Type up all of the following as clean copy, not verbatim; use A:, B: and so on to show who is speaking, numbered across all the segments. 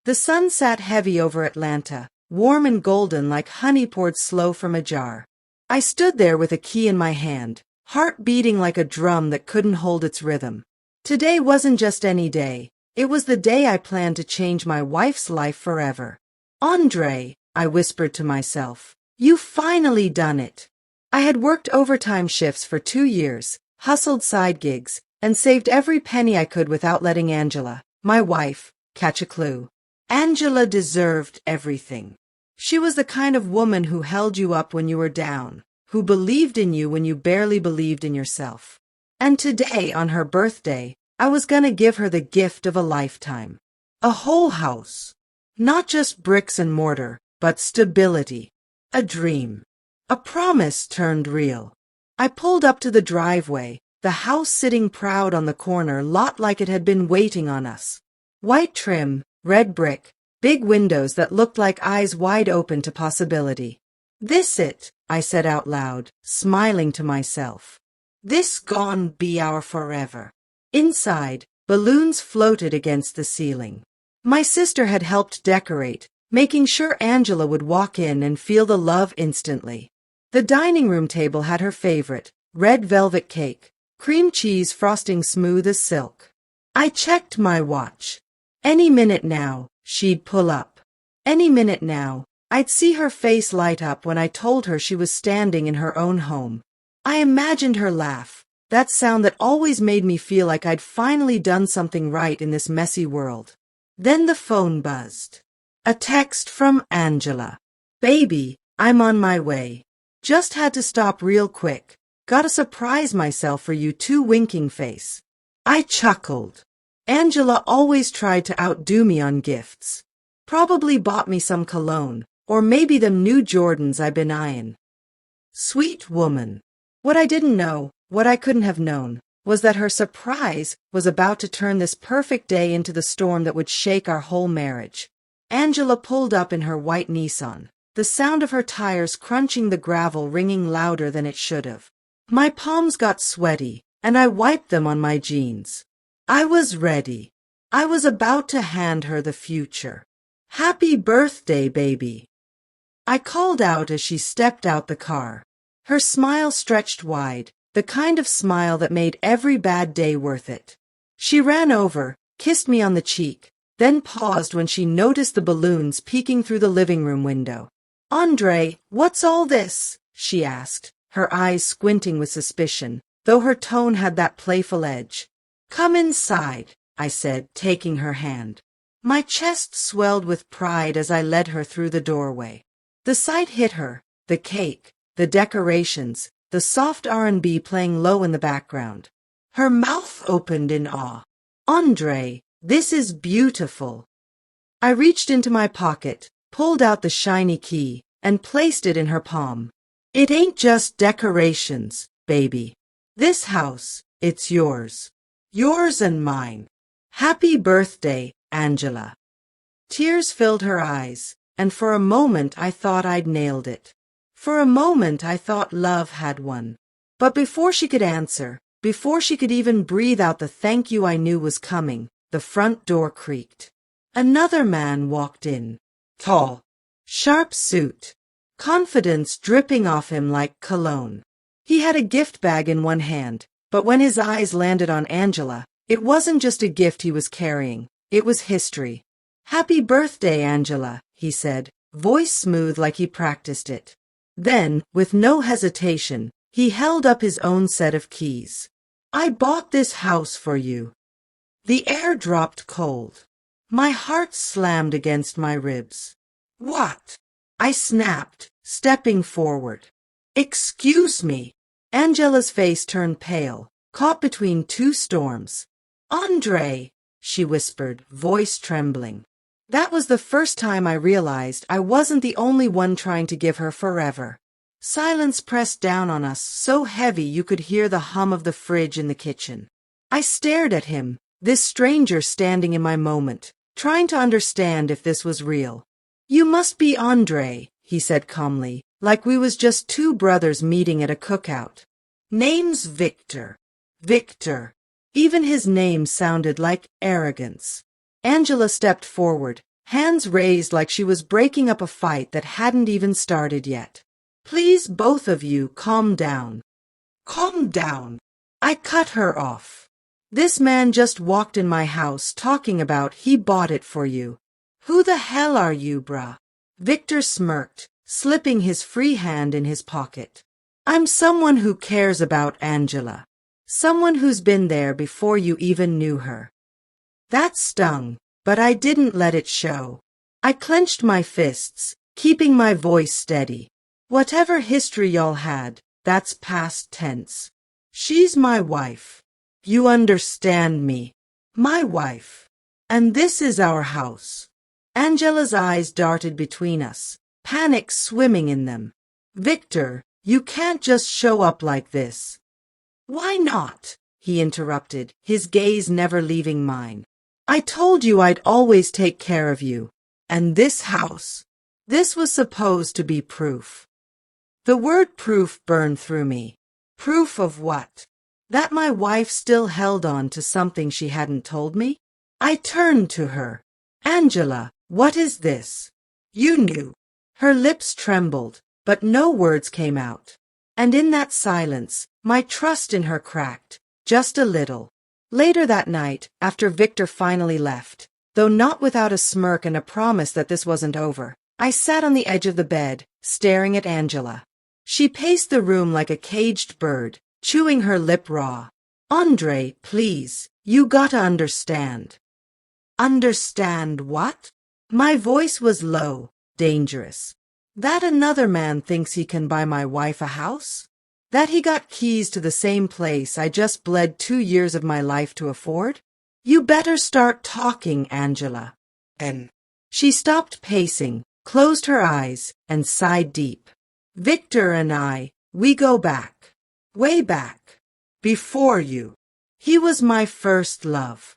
A: The sun sat heavy over Atlanta, warm and golden like honey poured slow from a jar. I stood there with a key in my hand, heart beating like a drum that couldn't hold its rhythm. Today wasn't just any day. It was the day I planned to change my wife's life forever. Andre, I whispered to myself, you've finally done it. I had worked overtime shifts for 2 years, hustled side gigs, and saved every penny I could without letting Angela, my wife, catch a clue. Angela deserved everything. She was the kind of woman who held you up when you were down, who believed in you when you barely believed in yourself. And today, on her birthday, I was gonna give her the gift of a lifetime. A whole house. Not just bricks and mortar, but stability. A dream. A promise turned real. I pulled up to the driveway, the house sitting proud on the corner lot like it had been waiting on us. White trim, red brick, big windows that looked like eyes wide open to possibility. This it, I said out loud, smiling to myself. This gon' be our forever. Inside, balloons floated against the ceiling. My sister had helped decorate, making sure Angela would walk in and feel the love instantly. The dining room table had her favorite, red velvet cake, cream cheese frosting smooth as silk. I checked my watch. Any minute now, she'd pull up. Any minute now, I'd see her face light up when I told her she was standing in her own home. I imagined her laugh, that sound that always made me feel like I'd finally done something right in this messy world. Then the phone buzzed. A text from Angela. Baby, I'm on my way. Just had to stop real quick. Gotta surprise myself for you too, winking face. I chuckled. Angela always tried to outdo me on gifts. Probably bought me some cologne, or maybe them new Jordans I've been eyeing. Sweet woman. What I didn't know, what I couldn't have known, was that her surprise was about to turn this perfect day into the storm that would shake our whole marriage. Angela pulled up in her white Nissan, the sound of her tires crunching the gravel ringing louder than it should have. My palms got sweaty, and I wiped them on my jeans. I was ready. I was about to hand her the future. Happy birthday, baby. I called out as she stepped out the car. Her smile stretched wide, the kind of smile that made every bad day worth it. She ran over, kissed me on the cheek, then paused when she noticed the balloons peeking through the living room window. Andre, what's all this? She asked, her eyes squinting with suspicion, though her tone had that playful edge. Come inside, I said, taking her hand. My chest swelled with pride as I led her through the doorway. The sight hit her, the cake, the decorations, the soft R&B playing low in the background. Her mouth opened in awe. Andre, this is beautiful. I reached into my pocket, pulled out the shiny key, and placed it in her palm. It ain't just decorations, baby. This house, it's yours. Yours and mine. Happy birthday, Angela. Tears filled her eyes, and for a moment I thought I'd nailed it. For a moment I thought love had won. But before she could answer, before she could even breathe out the thank you I knew was coming, the front door creaked. Another man walked in. Tall. Sharp suit. Confidence dripping off him like cologne. He had a gift bag in one hand, but when his eyes landed on Angela, it wasn't just a gift he was carrying, it was history. Happy birthday, Angela, he said, voice smooth like he practiced it. Then, with no hesitation, he held up his own set of keys. I bought this house for you. The air dropped cold. My heart slammed against my ribs. What? I snapped, stepping forward. Excuse me. Angela's face turned pale, caught between two storms. Andre, she whispered, voice trembling. That was the first time I realized I wasn't the only one trying to give her forever. Silence pressed down on us so heavy you could hear the hum of the fridge in the kitchen. I stared at him, this stranger standing in my moment, trying to understand if this was real. You must be Andre, he said calmly, like we was just two brothers meeting at a cookout. Name's Victor. Victor. Even his name sounded like arrogance. Angela stepped forward, hands raised like she was breaking up a fight that hadn't even started yet. Please, both of you, calm down. Calm down. I cut her off. This man just walked in my house talking about he bought it for you. Who the hell are you, bruh? Victor smirked, slipping his free hand in his pocket. I'm someone who cares about Angela. Someone who's been there before you even knew her. That stung, but I didn't let it show. I clenched my fists, keeping my voice steady. Whatever history y'all had, that's past tense. She's my wife. You understand me? My wife. And this is our house. Angela's eyes darted between us, panic swimming in them. Victor, you can't just show up like this. Why not? He interrupted, his gaze never leaving mine. I told you I'd always take care of you. And this house? This was supposed to be proof. The word proof burned through me. Proof of what? That my wife still held on to something she hadn't told me? I turned to her. Angela, what is this? You knew. Her lips trembled, but no words came out. And in that silence, my trust in her cracked, just a little. Later that night, after Victor finally left, though not without a smirk and a promise that this wasn't over, I sat on the edge of the bed, staring at Angela. She paced the room like a caged bird, chewing her lip raw. Andre, please, you gotta understand. Understand what? My voice was low, dangerous. That another man thinks he can buy my wife a house? That he got keys to the same place I just bled 2 years of my life to afford? You better start talking, Angela. And she stopped pacing, closed her eyes, and sighed deep. Victor and I, we go back. Way back. Before you. He was my first love.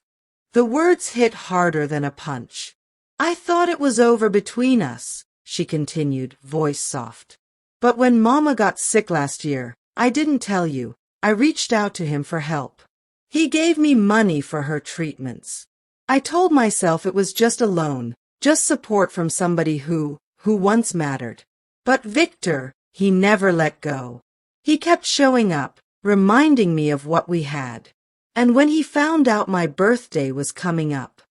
A: The words hit harder than a punch. I thought it was over between us, she continued, voice soft. But when Mama got sick last year, I didn't tell you. I reached out to him for help. He gave me money for her treatments. I told myself it was just a loan, just support from somebody who once mattered. But Victor, he never let go. He kept showing up, reminding me of what we had. And when he found out my birthday was coming up,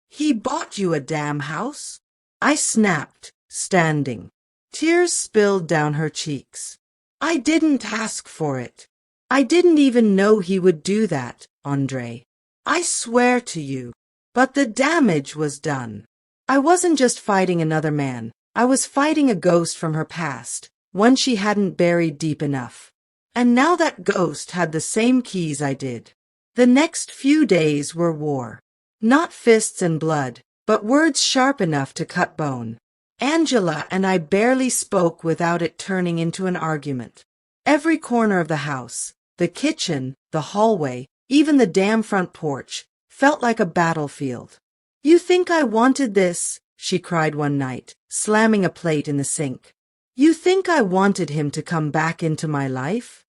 A: he bought you a damn house? I snapped, standing. Tears spilled down her cheeks. I didn't ask for it. I didn't even know he would do that, Andre. I swear to you. But the damage was done. I wasn't just fighting another man. I was fighting a ghost from her past, one she hadn't buried deep enough. And now that ghost had the same keys I did. The next few days were war. Not fists and blood, but words sharp enough to cut bone. Angela and I barely spoke without it turning into an argument. Every corner of the house, the kitchen, the hallway, even the damn front porch, felt like a battlefield. You think I wanted this? She cried one night, slamming a plate in the sink. You think I wanted him to come back into my life?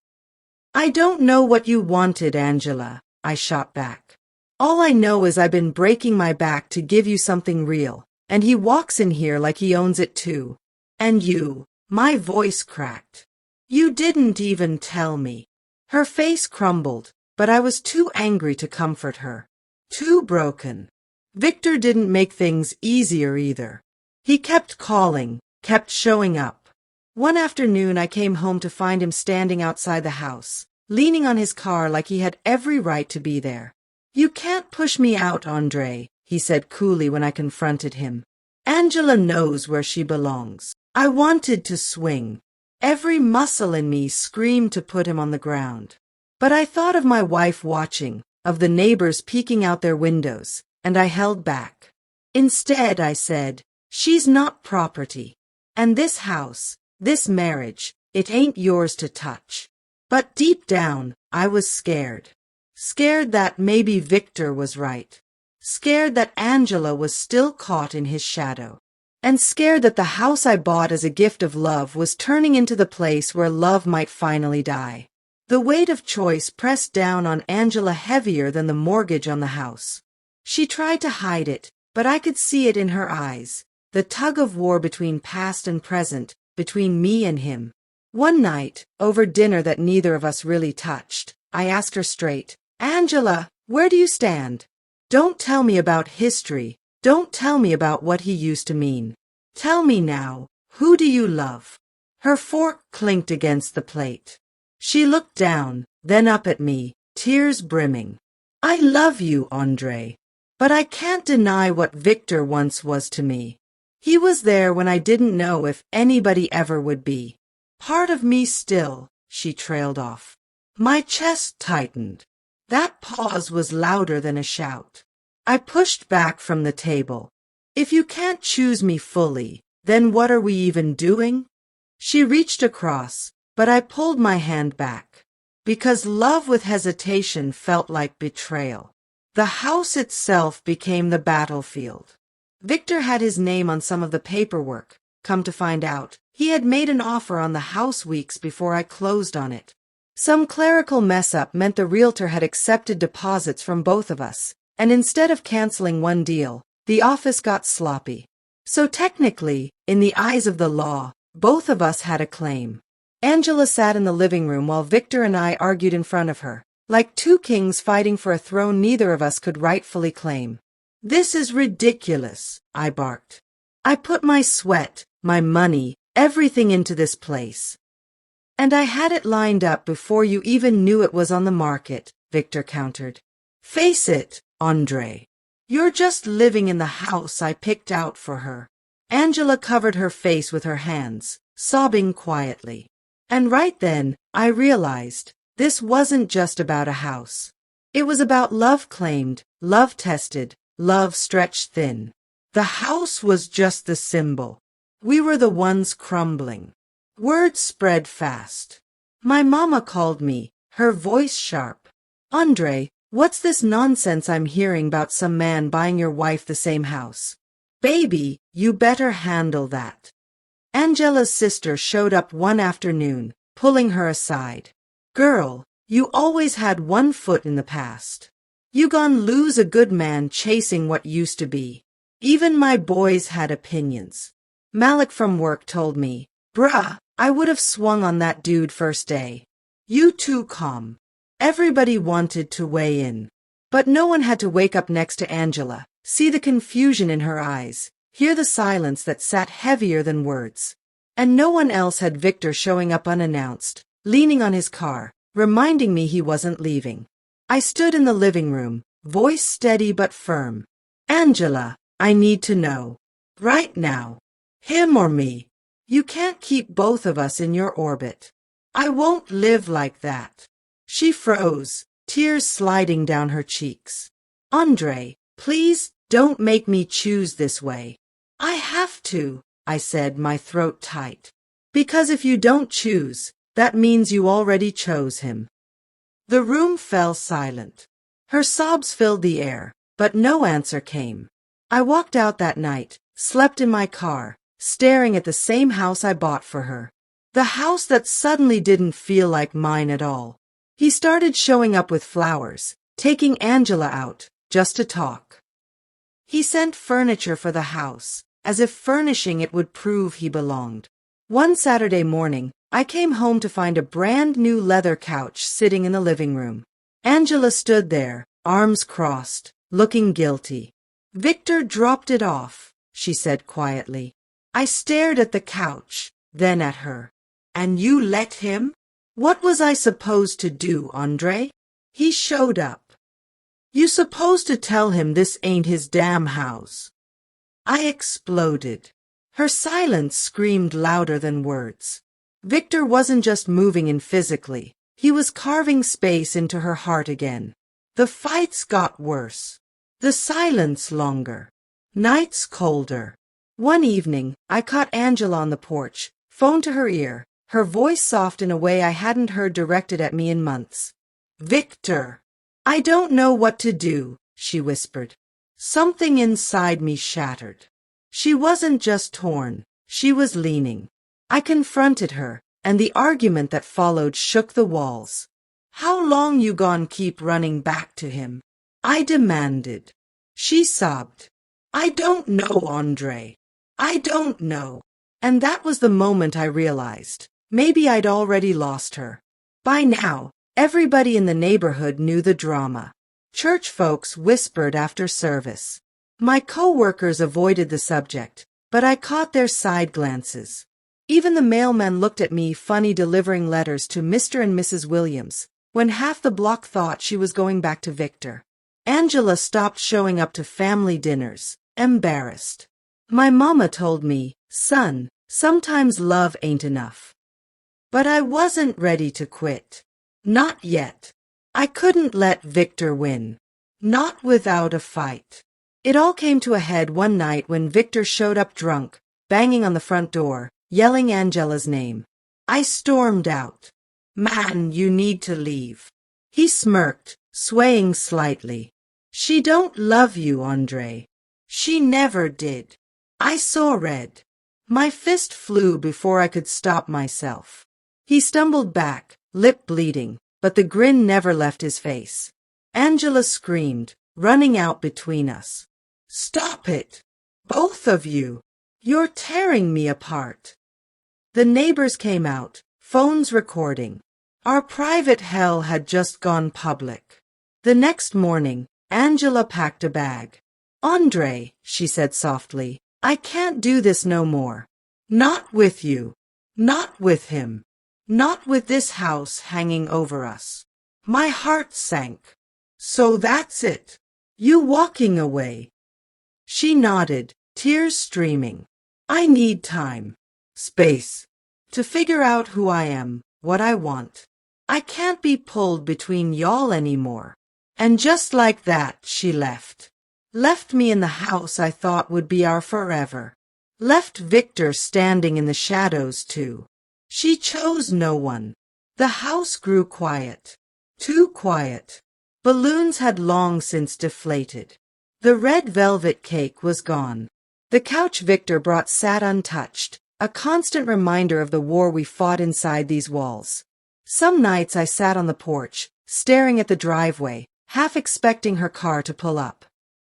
A: I don't know what you wanted, Angela, I shot back. All I know is I've been breaking my back to give you something real, and he walks in here like he owns it too. And you, my voice cracked. You didn't even tell me. Her face crumbled, but I was too angry to comfort her. Too broken. Victor didn't make things easier either. He kept calling, kept showing up. One afternoon I came home to find him standing outside the house, leaning on his car like he had every right to be there. You can't push me out, Andre, he said coolly when I confronted him. Angela knows where she belongs. I wanted to swing. Every muscle in me screamed to put him on the ground. But I thought of my wife watching, of the neighbors peeking out their windows, and I held back. Instead, I said, she's not property. And this house, this marriage, it ain't yours to touch. But deep down, I was scared. Scared that maybe Victor was right. Scared that Angela was still caught in his shadow. And scared that the house I bought as a gift of love was turning into the place where love might finally die. The weight of choice pressed down on Angela heavier than the mortgage on the house. She tried to hide it, but I could see it in her eyes, the tug of war between past and present, between me and him. One night, over dinner that neither of us really touched, I asked her straight, "Angela, where do you stand? Don't tell me about history. Don't tell me about what he used to mean. Tell me now, who do you love?" Her fork clinked against the plate. She looked down, then up at me, tears brimming. "I love you, Andre. But I can't deny what Victor once was to me. He was there when I didn't know if anybody ever would be. Part of me still," she trailed off. My chest tightened. That pause was louder than a shout. I pushed back from the table. "If you can't choose me fully, then what are we even doing?" She reached across, but I pulled my hand back. Because love with hesitation felt like betrayal. The house itself became the battlefield. Victor had his name on some of the paperwork. Come to find out, he had made an offer on the house weeks before I closed on it. Some clerical mess-up meant the realtor had accepted deposits from both of us, and instead of canceling one deal, the office got sloppy. So technically, in the eyes of the law, both of us had a claim. Angela sat in the living room while Victor and I argued in front of her, like two kings fighting for a throne neither of us could rightfully claim. "This is ridiculous," I barked. "I put my sweat, my money, everything into this place. And I had it lined up before you even knew it was on the market," Victor countered. "Face it, Andre. You're just living in the house I picked out for her." Angela covered her face with her hands, sobbing quietly. And right then, I realized, this wasn't just about a house. It was about love claimed, love tested, love stretched thin. The house was just the symbol. We were the ones crumbling. Word spread fast. My mama called me, her voice sharp. "Andre, what's this nonsense I'm hearing about some man buying your wife the same house? Baby, you better handle that." Angela's sister showed up one afternoon, pulling her aside. "Girl, you always had one foot in the past. You gone lose a good man chasing what used to be. Even my boys had opinions." Malik from work told me, "Bruh, I would have swung on that dude first day. You too calm." Everybody wanted to weigh in. But no one had to wake up next to Angela, see the confusion in her eyes, hear the silence that sat heavier than words. And no one else had Victor showing up unannounced, leaning on his car, reminding me he wasn't leaving. I stood in the living room, voice steady but firm. "Angela, I need to know. Right now. Him or me. You can't keep both of us in your orbit. I won't live like that." She froze, tears sliding down her cheeks. "Andre, please don't make me choose this way." "I have to," I said, my throat tight. "Because if you don't choose, that means you already chose him." The room fell silent. Her sobs filled the air, but no answer came. I walked out that night, slept in my car, staring at the same house I bought for her. The house that suddenly didn't feel like mine at all. He started showing up with flowers, taking Angela out, just to talk. He sent furniture for the house, as if furnishing it would prove he belonged. One Saturday morning, I came home to find a brand new leather couch sitting in the living room. Angela stood there, arms crossed, looking guilty. "Victor dropped it off," she said quietly. I stared at the couch, then at her. "And you let him? What was I supposed to do, Andre? He showed up. You supposed to tell him this ain't his damn house." I exploded. Her silence screamed louder than words. Victor wasn't just moving in physically. He was carving space into her heart again. The fights got worse. The silence longer. Nights colder. One evening, I caught Angela on the porch, phone to her ear, her voice soft in a way I hadn't heard directed at me in months. "Victor, I don't know what to do," she whispered. Something inside me shattered. She wasn't just torn, she was leaning. I confronted her, and the argument that followed shook the walls. "How long you gon' keep running back to him?" I demanded. She sobbed. I don't know, Andre. I don't know. And that was the moment I realized. Maybe I'd already lost her. By now, everybody in the neighborhood knew the drama. Church folks whispered after service. My co-workers avoided the subject, but I caught their side glances. Even the mailman looked at me funny delivering letters to Mr. and Mrs. Williams, when half the block thought she was going back to Victor. Angela stopped showing up to family dinners, embarrassed. My mama told me, son, sometimes love ain't enough. But I wasn't ready to quit. Not yet. I couldn't let Victor win. Not without a fight. It all came to a head one night when Victor showed up drunk, banging on the front door, yelling Angela's name. I stormed out. Man, you need to leave. He smirked, swaying slightly. She don't love you, Andre. She never did. I saw red. My fist flew before I could stop myself. He stumbled back, lip bleeding, but the grin never left his face. Angela screamed, running out between us. Stop it! Both of you! You're tearing me apart. The neighbors came out, phones recording. Our private hell had just gone public. The next morning, Angela packed a bag. Andre, she said softly, I can't do this no more. Not with you. Not with him. Not with this house hanging over us. My heart sank. So that's it. You walking away. She nodded, tears streaming. I need time. Space. To figure out who I am, what I want. I can't be pulled between y'all anymore. And just like that, she left. Left me in the house I thought would be our forever. Left Victor standing in the shadows too. She chose no one. The house grew quiet. Too quiet. Balloons had long since deflated. The red velvet cake was gone. The couch Victor brought sat untouched, a constant reminder of the war we fought inside these walls. Some nights I sat on the porch, staring at the driveway, half expecting her car to pull up.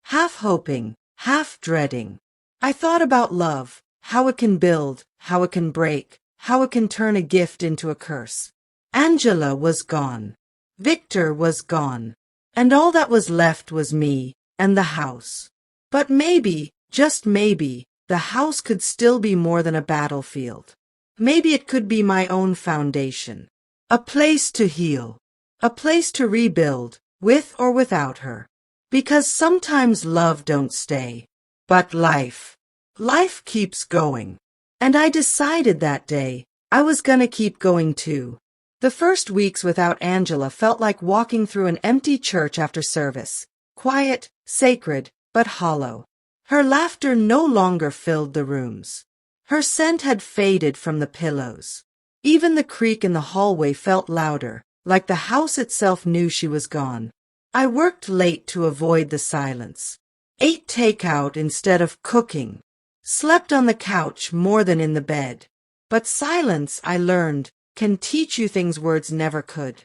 A: Half hoping, half dreading. I thought about love, how it can build, how it can break, how it can turn a gift into a curse. Angela was gone. Victor was gone. And all that was left was me and the house. But maybe, just maybe, the house could still be more than a battlefield. Maybe it could be my own foundation. A place to heal. A place to rebuild, with or without her. Because sometimes love don't stay. But life. Life keeps going. And I decided that day I was gonna keep going too. The first weeks without Angela felt like walking through an empty church after service. Quiet, sacred, but hollow. Her laughter no longer filled the rooms. Her scent had faded from the pillows. Even the creak in the hallway felt louder, like the house itself knew she was gone. I worked late to avoid the silence. Ate takeout instead of cooking. Slept on the couch more than in the bed. But silence, I learned, can teach you things words never could.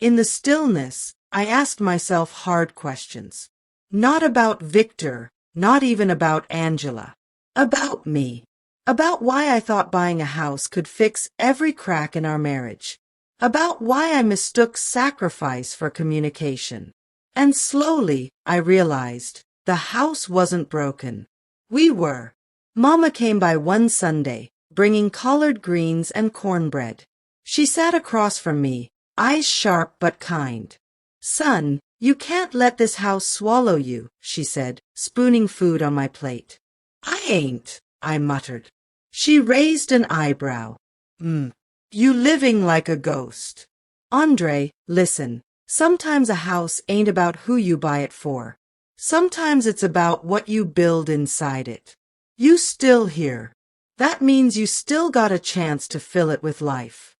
A: In the stillness, I asked myself hard questions. Not about Victor, not even about Angela. About me. About why I thought buying a house could fix every crack in our marriage. About why I mistook sacrifice for communication. And slowly, I realized, the house wasn't broken. We were. Mama came by one Sunday, bringing collard greens and cornbread. She sat across from me, eyes sharp but kind. Son, you can't let this house swallow you, she said, spooning food on my plate. I ain't, I muttered. She raised an eyebrow. You living like a ghost. Andre, listen. Sometimes a house ain't about who you buy it for. Sometimes it's about what you build inside it. You still here. That means you still got a chance to fill it with life.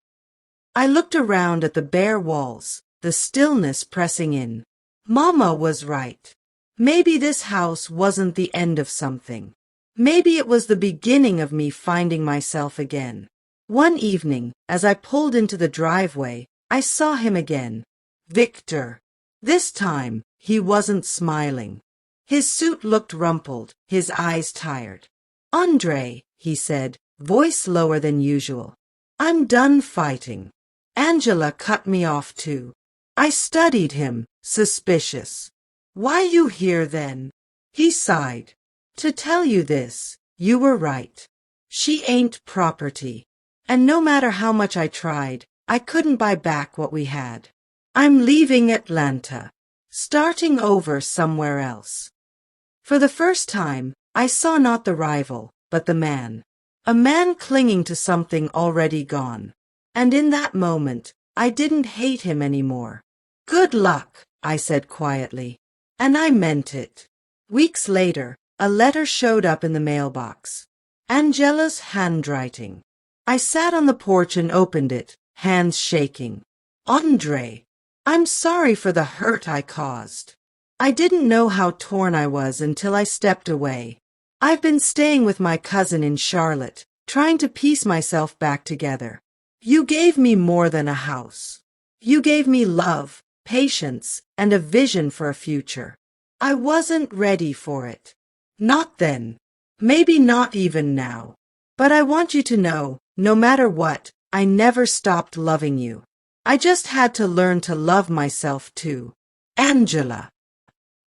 A: I looked around at the bare walls, the stillness pressing in. Mama was right. Maybe this house wasn't the end of something. Maybe it was the beginning of me finding myself again. One evening, as I pulled into the driveway, I saw him again. Victor. This time, he wasn't smiling. His suit looked rumpled, his eyes tired. "Andre," he said, voice lower than usual. "I'm done fighting." Angela cut me off too. I studied him, suspicious. "Why you here then?" He sighed. "To tell you this, you were right. She ain't property. And no matter how much I tried, I couldn't buy back what we had. I'm leaving Atlanta, starting over somewhere else." For the first time, I saw not the rival, but the man. A man clinging to something already gone. And in that moment, I didn't hate him anymore. "Good luck," I said quietly. And I meant it. Weeks later, a letter showed up in the mailbox. Angela's handwriting. I sat on the porch and opened it, hands shaking. "Andre, I'm sorry for the hurt I caused. I didn't know how torn I was until I stepped away. I've been staying with my cousin in Charlotte, trying to piece myself back together. You gave me more than a house. You gave me love, patience, and a vision for a future. I wasn't ready for it. Not then. Maybe not even now. But I want you to know, no matter what, I never stopped loving you. I just had to learn to love myself too. Angela."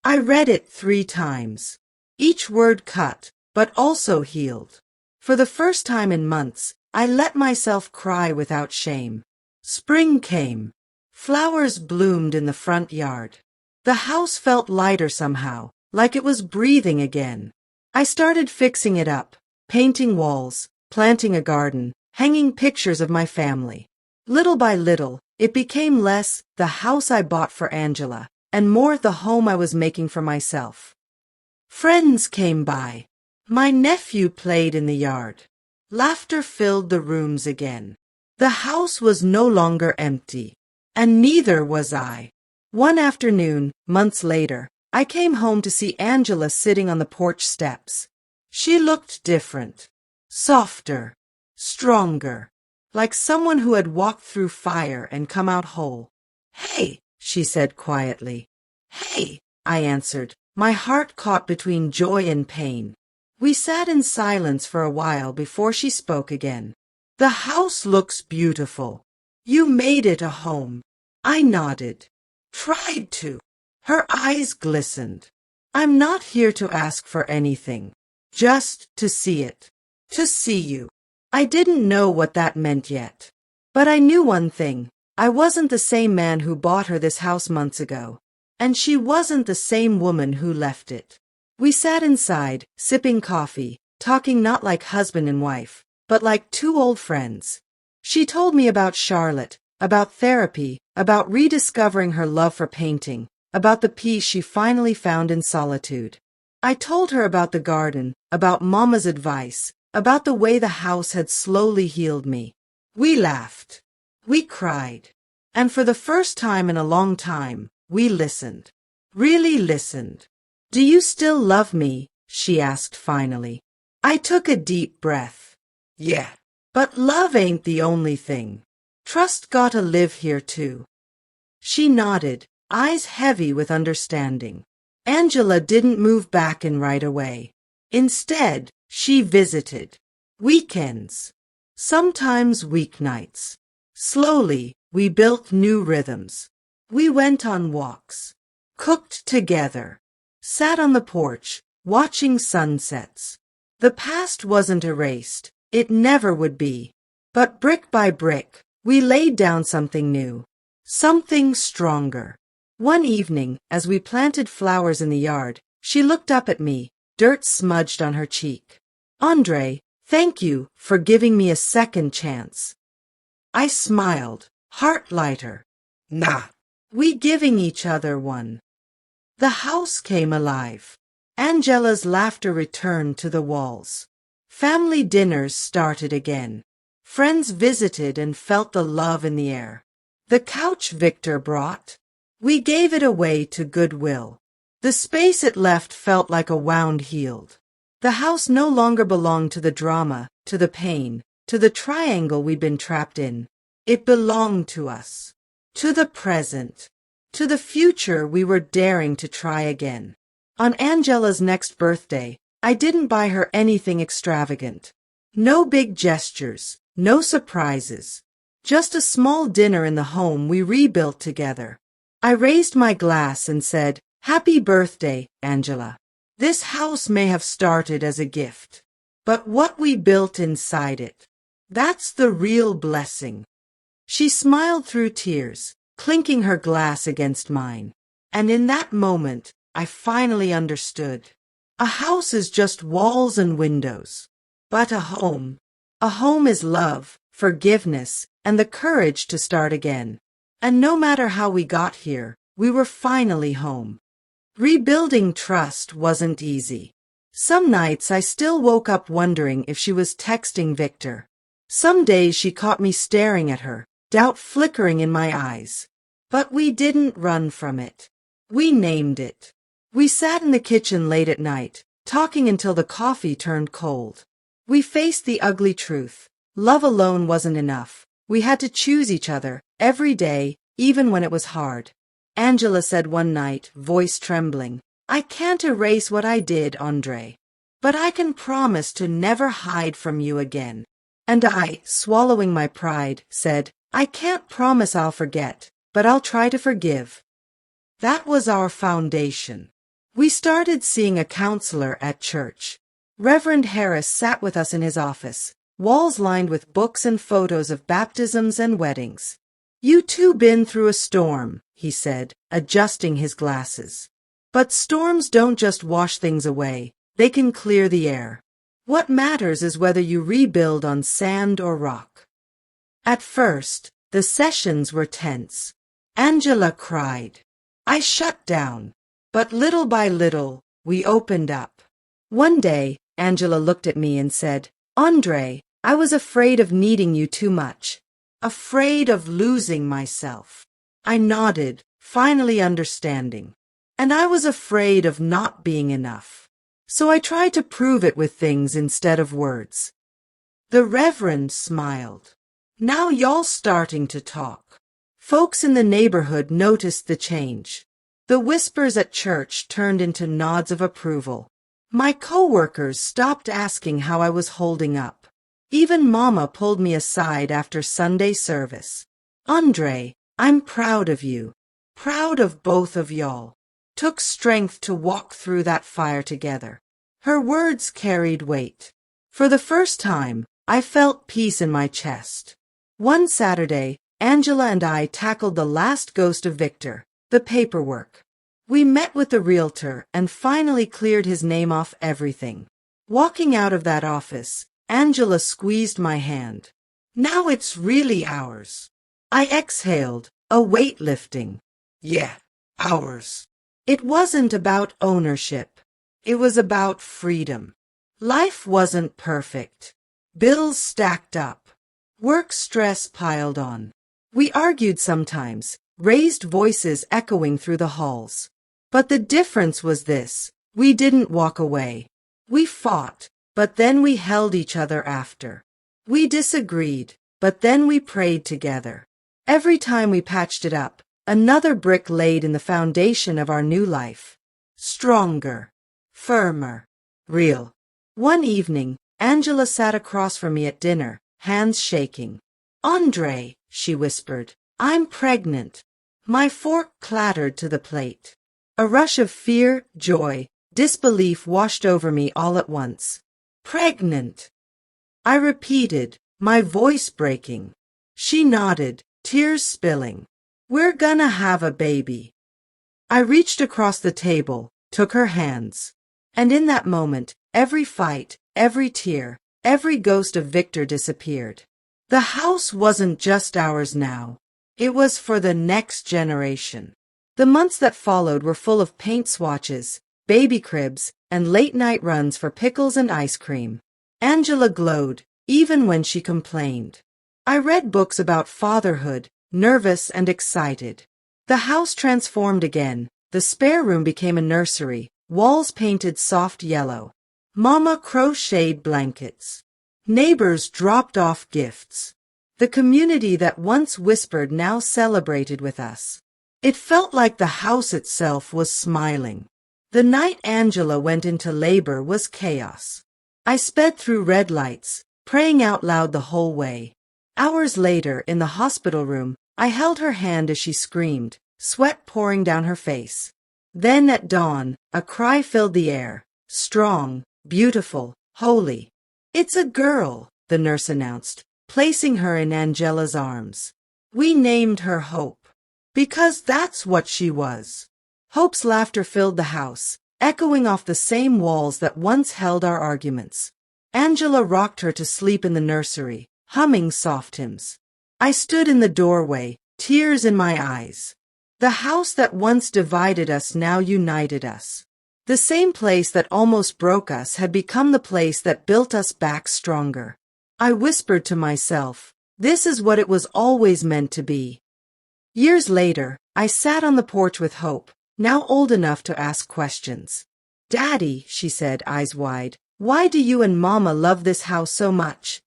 A: I read it 3 times. Each word cut, but also healed. For the first time in months, I let myself cry without shame. Spring came. Flowers bloomed in the front yard. The house felt lighter somehow, like it was breathing again. I started fixing it up, painting walls, planting a garden, hanging pictures of my family. Little by little, it became less the house I bought for Angela, and more the home I was making for myself. Friends came by. My nephew played in the yard. Laughter filled the rooms again. The house was no longer empty, and neither was I. One afternoon, months later, I came home to see Angela sitting on the porch steps. She looked different, softer, stronger, like someone who had walked through fire and come out whole. "Hey," she said quietly. "Hey," I answered, my heart caught between joy and pain. We sat in silence for a while before she spoke again. "The house looks beautiful. You made it a home." I nodded. "Tried to." Her eyes glistened. "I'm not here to ask for anything. Just to see it. To see you." I didn't know what that meant yet. But I knew one thing. I wasn't the same man who bought her this house months ago. And she wasn't the same woman who left it. We sat inside, sipping coffee, talking not like husband and wife, but like 2 old friends. She told me about Charlotte, about therapy, about rediscovering her love for painting, about the peace she finally found in solitude. I told her about the garden, about Mama's advice, about the way the house had slowly healed me. We laughed. We cried. And for the first time in a long time, we listened. Really listened. "Do you still love me?" she asked finally. I took a deep breath. "Yeah. But love ain't the only thing. Trust gotta live here too." She nodded, eyes heavy with understanding. Angela didn't move back in right away. Instead, she visited. Weekends. Sometimes weeknights. Slowly, we built new rhythms. We went on walks. Cooked together. Sat on the porch, watching sunsets. The past wasn't erased. It never would be. But brick by brick, we laid down something new. Something stronger. One evening, as we planted flowers in the yard, she looked up at me, dirt smudged on her cheek. "Andre, thank you for giving me a second chance." I smiled, heart lighter. "Nah, we giving each other one." The house came alive. Angela's laughter returned to the walls. Family dinners started again. Friends visited and felt the love in the air. The couch Victor brought. We gave it away to Goodwill. The space it left felt like a wound healed. The house no longer belonged to the drama, to the pain, to the triangle we'd been trapped in. It belonged to us. To the present. To the future we were daring to try again. On Angela's next birthday, I didn't buy her anything extravagant. No big gestures, no surprises. Just a small dinner in the home we rebuilt together. I raised my glass and said, "Happy birthday, Angela. This house may have started as a gift, but what we built inside it, that's the real blessing." She smiled through tears, clinking her glass against mine. And in that moment, I finally understood. A house is just walls and windows. But a home is love, forgiveness, and the courage to start again. And no matter how we got here, we were finally home. Rebuilding trust wasn't easy. Some nights I still woke up wondering if she was texting Victor. Some days she caught me staring at her, doubt flickering in my eyes. But we didn't run from it. We named it. We sat in the kitchen late at night, talking until the coffee turned cold. We faced the ugly truth. Love alone wasn't enough. We had to choose each other, every day, even when it was hard. Angela said one night, voice trembling, "I can't erase what I did, Andre. But I can promise to never hide from you again." And I, swallowing my pride, said, "I can't promise I'll forget, but I'll try to forgive." That was our foundation. We started seeing a counselor at church. Reverend Harris sat with us in his office, walls lined with books and photos of baptisms and weddings. "You two been through a storm," he said, adjusting his glasses. "But storms don't just wash things away, they can clear the air. What matters is whether you rebuild on sand or rock." At first, the sessions were tense. Angela cried. I shut down. But little by little, we opened up. One day, Angela looked at me and said, "Andre, I was afraid of needing you too much. Afraid of losing myself." I nodded, finally understanding. And I was afraid of not being enough. So I tried to prove it with things instead of words. The Reverend smiled. "Now y'all starting to talk." Folks in the neighborhood noticed the change. The whispers at church turned into nods of approval. My coworkers stopped asking how I was holding up. Even Mama pulled me aside after Sunday service. "Andre, I'm proud of you. Proud of both of y'all. Took strength to walk through that fire together." Her words carried weight. For the first time, I felt peace in my chest. One Saturday, Angela and I tackled the last ghost of Victor, the paperwork. We met with the realtor and finally cleared his name off everything. Walking out of that office, Angela squeezed my hand. "Now it's really ours." I exhaled, a weight lifting. "Yeah, ours." It wasn't about ownership. It was about freedom. Life wasn't perfect. Bills stacked up. Work stress piled on. We argued sometimes, raised voices echoing through the halls. But the difference was this: we didn't walk away. We fought, but then we held each other after. We disagreed, but then we prayed together. Every time we patched it up, another brick laid in the foundation of our new life. Stronger, firmer, real. One evening, Angela sat across from me at dinner, hands shaking. "Andre," she whispered, "I'm pregnant." My fork clattered to the plate. A rush of fear, joy, disbelief washed over me all at once. "Pregnant," I repeated, my voice breaking. She nodded, tears spilling. "We're gonna have a baby." I reached across the table, took her hands. And in that moment, every fight, every tear, every ghost of Victor disappeared. The house wasn't just ours now. It was for the next generation. The months that followed were full of paint swatches, baby cribs, and late-night runs for pickles and ice cream. Angela glowed, even when she complained. I read books about fatherhood, nervous and excited. The house transformed again. The spare room became a nursery, walls painted soft yellow. Mama crocheted blankets. Neighbors dropped off gifts. The community that once whispered now celebrated with us. It felt like the house itself was smiling. The night Angela went into labor was chaos. I sped through red lights, praying out loud the whole way. Hours later, in the hospital room, I held her hand as she screamed, sweat pouring down her face. Then at dawn, a cry filled the air. Strong, beautiful, holy. "It's a girl," the nurse announced, placing her in Angela's arms. "We named her Hope. Because that's what she was." Hope's laughter filled the house, echoing off the same walls that once held our arguments. Angela rocked her to sleep in the nursery, humming soft hymns. I stood in the doorway, tears in my eyes. The house that once divided us now united us. The same place that almost broke us had become the place that built us back stronger. I whispered to myself, this is what it was always meant to be. Years later, I sat on the porch with Hope, now old enough to ask questions. "Daddy," she said, eyes wide, "why do you and Mama love this house so much?"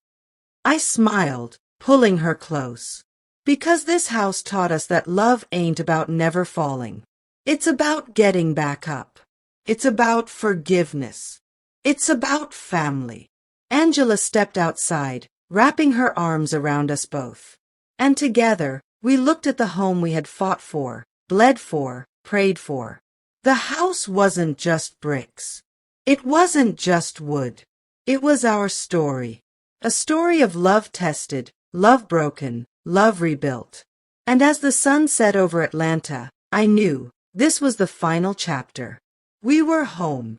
A: I smiled, pulling her close. "Because this house taught us that love ain't about never falling. It's about getting back up. It's about forgiveness. It's about family." Angela stepped outside, wrapping her arms around us both. And together, we looked at the home we had fought for, bled for, prayed for. The house wasn't just bricks. It wasn't just wood. It was our story. A story of love tested, love broken, love rebuilt. And as the sun set over Atlanta, I knew this was the final chapter. We were home.